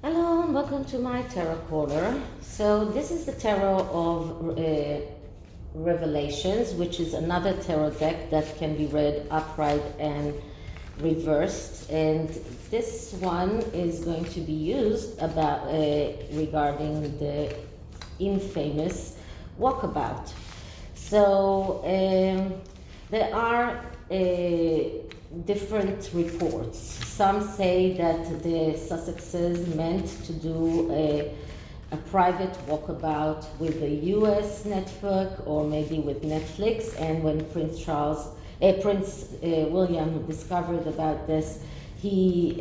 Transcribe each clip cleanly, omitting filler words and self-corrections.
Hello and welcome to my tarot corner. So this is the tarot of Revelations, which is another tarot deck that can be read upright and reversed. And this one is going to be used about regarding the infamous walkabout. So there are different reports. Some say that the Sussexes meant to do a private walkabout with a US network or maybe with Netflix, and when Prince William discovered about this, he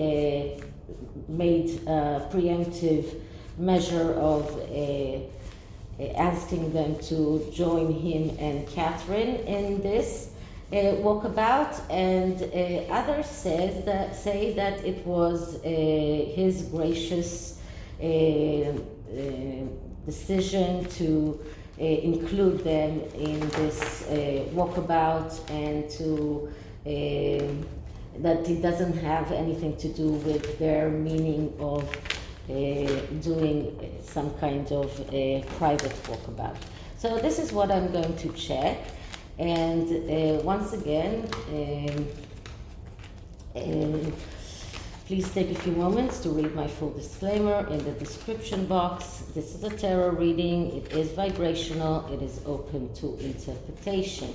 made a preemptive measure of asking them to join him and Catherine in this walkabout, and others say that it was his gracious decision to include them in this walkabout, and to that it doesn't have anything to do with their meaning of doing some kind of private walkabout. So this is what I'm going to check. And once again, please take a few moments to read my full disclaimer in the description box. This is a tarot reading. It is vibrational. It is open to interpretation.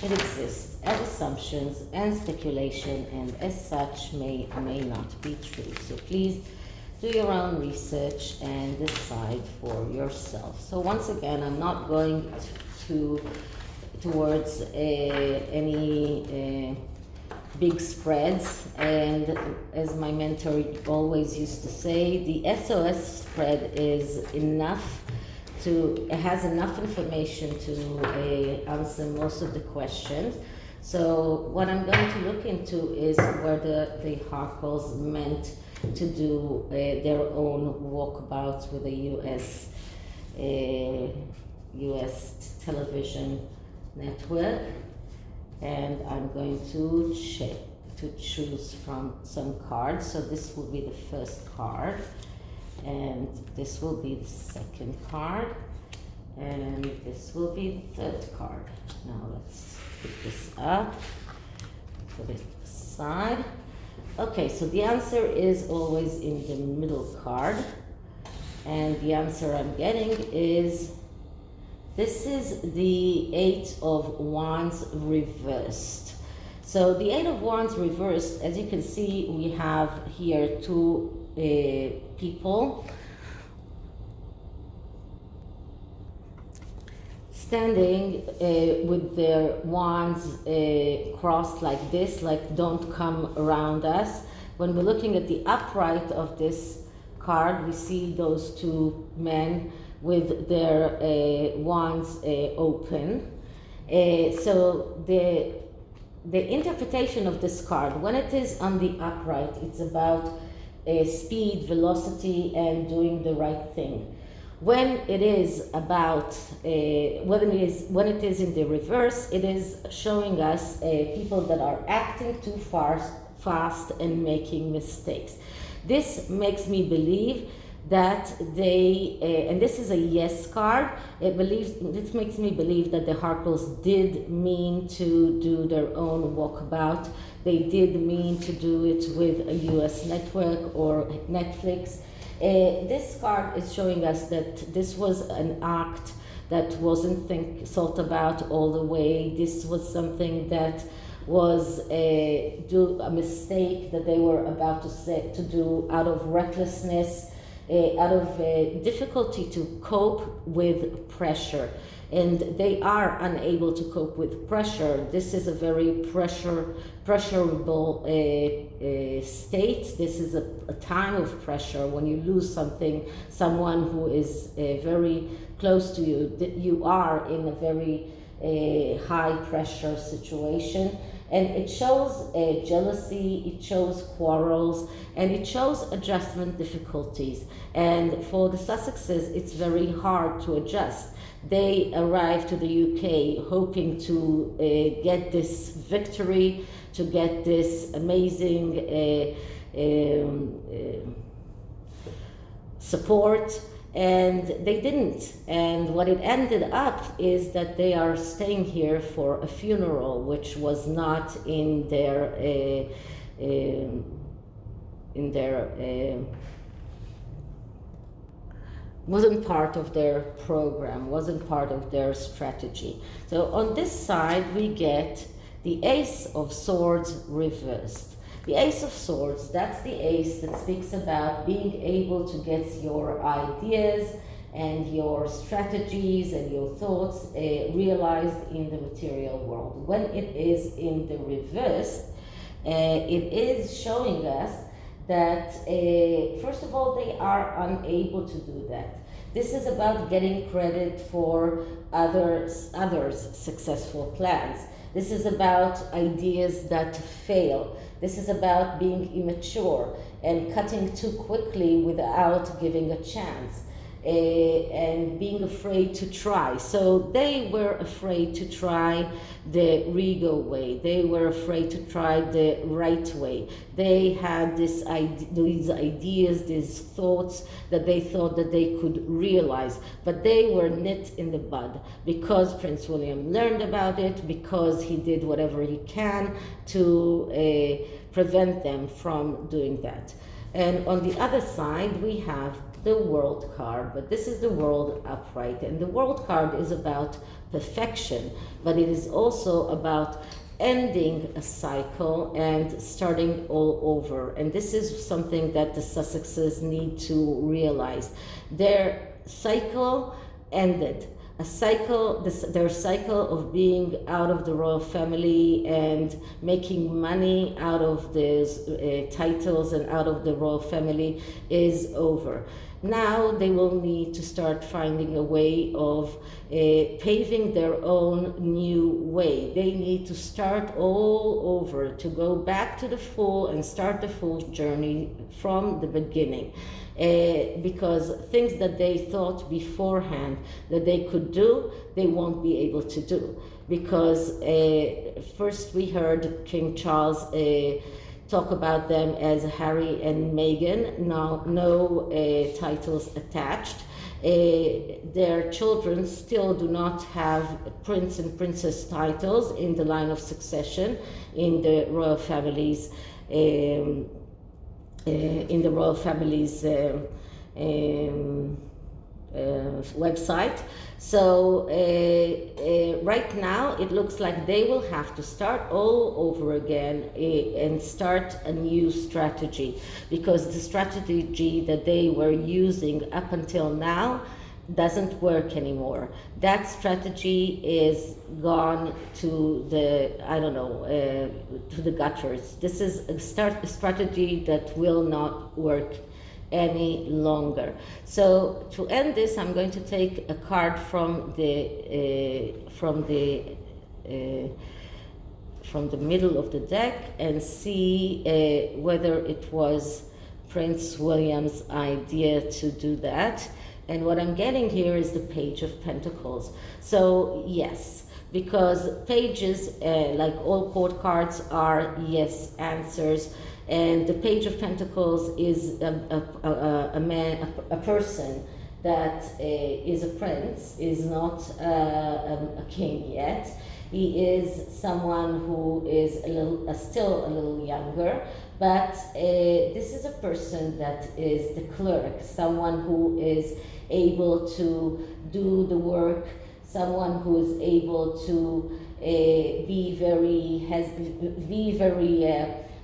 It exists as assumptions and speculation, and as such may or may not be true. So please do your own research and decide for yourself. So once again, I'm not going towards any big spreads, and as my mentor always used to say, the SOS spread is enough it has enough information to answer most of the questions. So what I'm going to look into is whether the Harkles meant to do their own walkabouts with a US television network, and I'm going to choose from some cards. So this will be the first card, and this will be the second card, and this will be the third card. Now let's pick this up, put it aside. Okay, so the answer is always in the middle card, and the answer I'm getting is this is the Eight of Wands reversed. So the Eight of Wands reversed, as you can see, we have here two people standing with their wands crossed like this, like don't come around us. When we're looking at the upright of this card, we see those two men with their wands open. So the interpretation of this card, when it is on the upright, it's about speed, velocity, and doing the right thing. When it is about when it is in the reverse, it is showing us people that are acting too fast and making mistakes. This makes me believe that they, and this is a yes card, this makes me believe that the Harkles did mean to do their own walkabout. They did mean to do it with a US network or Netflix. This card is showing us that this was an act that wasn't thought about all the way. This was something that was a mistake that they were about to do out of recklessness, out of difficulty to cope with pressure. And they are unable to cope with pressure. This is a very pressurable state. This is a time of pressure. When you lose someone who is very close to you, you are in a very high pressure situation. And it shows jealousy, it shows quarrels, and it shows adjustment difficulties. And for the Sussexes, it's very hard to adjust. They arrived to the UK hoping to get this victory, to get this amazing support, and they didn't. And what it ended up is that they are staying here for a funeral, which was not in their wasn't part of their program, wasn't part of their strategy. So on this side, we get the Ace of Swords reversed. The Ace of Swords, that's the ace that speaks about being able to get your ideas and your strategies and your thoughts realized in the material world. When it is in the reverse, it is showing us that first of all, they are unable to do that. This is about getting credit for others' successful plans. This is about ideas that fail. This is about being immature and cutting too quickly without giving a chance. And being afraid to try. So they were afraid to try the Rego way. They were afraid to try the right way. They had these ideas, these thoughts that they thought that they could realize, but they were nipped in the bud because Prince William learned about it, because he did whatever he can to prevent them from doing that. And on the other side, we have the World card, but this is the World upright, and the World card is about perfection, but it is also about ending a cycle and starting all over. And this is something that the Sussexes need to realize. Their cycle ended. Their cycle of being out of the royal family and making money out of these titles and out of the royal family is over. Now they will need to start finding a way of paving their own new way. They need to start all over, to go back to the full and start the full journey from the beginning. Because things that they thought beforehand that they could do, they won't be able to do. Because first we heard King Charles talk about them as Harry and Meghan, no titles attached. Their children still do not have prince and princess titles in the line of succession in the royal families. Website. So right now it looks like they will have to start all over again and start a new strategy, because the strategy that they were using up until now doesn't work anymore. That strategy is gone to the, to the gutters. This is a strategy that will not work any longer. So to end this, I'm going to take a card from the middle of the deck and see whether it was Prince William's idea to do that. And what I'm getting here is the Page of Pentacles. So yes, because pages, like all court cards, are yes answers. And the Page of Pentacles is a person that is a prince, is not a king yet. He is someone who is still a little younger, but this is a person that is the clerk, someone who is able to do the work, someone who is able to be very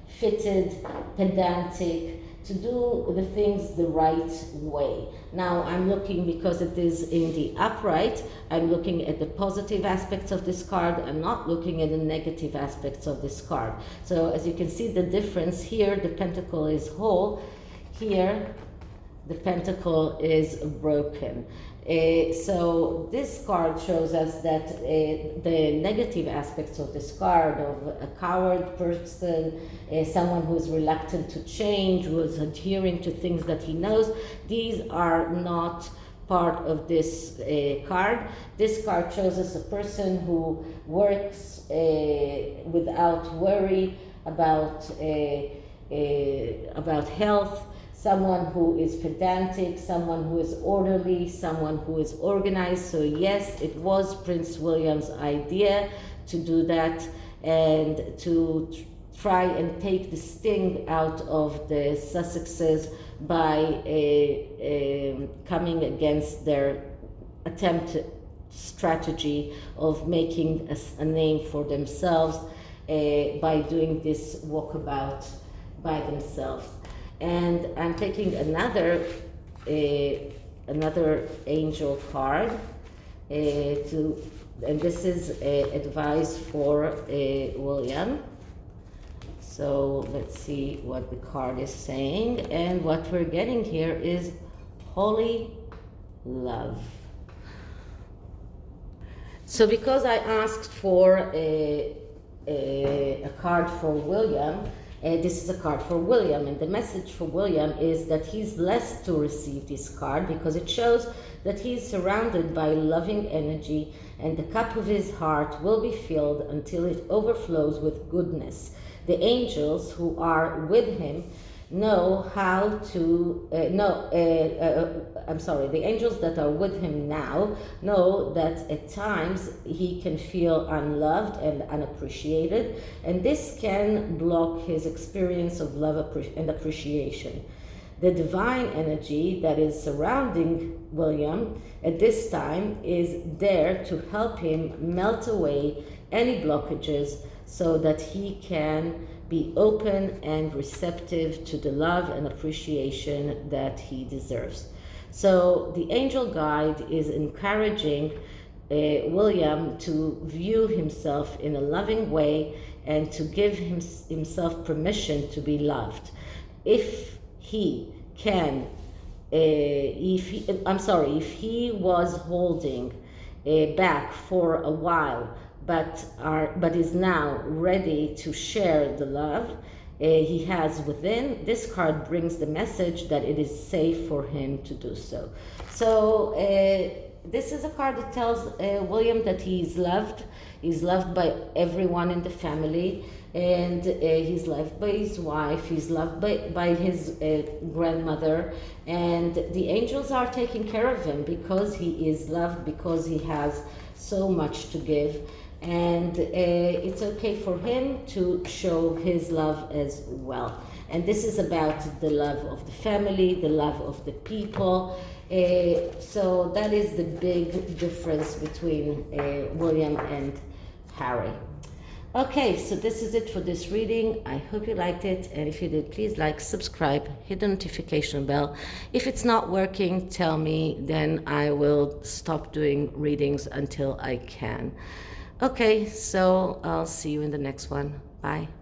fitted, pedantic, to do the things the right way. Now I'm looking, because it is in the upright, I'm looking at the positive aspects of this card. I'm not looking at the negative aspects of this card. So as you can see the difference here, the pentacle is whole. Here, the pentacle is broken. So this card shows us that the negative aspects of this card, of a coward person, someone who is reluctant to change, who is adhering to things that he knows, these are not part of this card. This card shows us a person who works without worry about health, someone who is pedantic, someone who is orderly, someone who is organized. So yes, it was Prince William's idea to do that and to try and take the sting out of the Sussexes by coming against their attempted strategy of making a name for themselves by doing this walkabout by themselves. And I'm taking another angel card and this is advice for William. So let's see what the card is saying, and what we're getting here is holy love. So because I asked for a card for William, this is a card for William, and the message for William is that he's blessed to receive this card because it shows that he's surrounded by loving energy, and the cup of his heart will be filled until it overflows with goodness. The angels who are with him know how to, the angels that are with him now know that at times he can feel unloved and unappreciated, and this can block his experience of love and appreciation. The divine energy that is surrounding William at this time is there to help him melt away any blockages so that he can be open and receptive to the love and appreciation that he deserves. So the angel guide is encouraging William to view himself in a loving way and to give himself permission to be loved. If he can, if he was holding back for a while, but is now ready to share the love he has within, this card brings the message that it is safe for him to do so. So this is a card that tells William that he's loved. He's loved by everyone in the family, and he's loved by his wife, he's loved by his grandmother, and the angels are taking care of him because he is loved, because he has so much to give. And it's okay for him to show his love as well. And this is about the love of the family, the love of the people. So that is the big difference between William and Harry. Okay, so this is it for this reading. I hope you liked it, and if you did, please like, subscribe, hit the notification bell. If it's not working, tell me, then I will stop doing readings until I can. Okay, so I'll see you in the next one. Bye.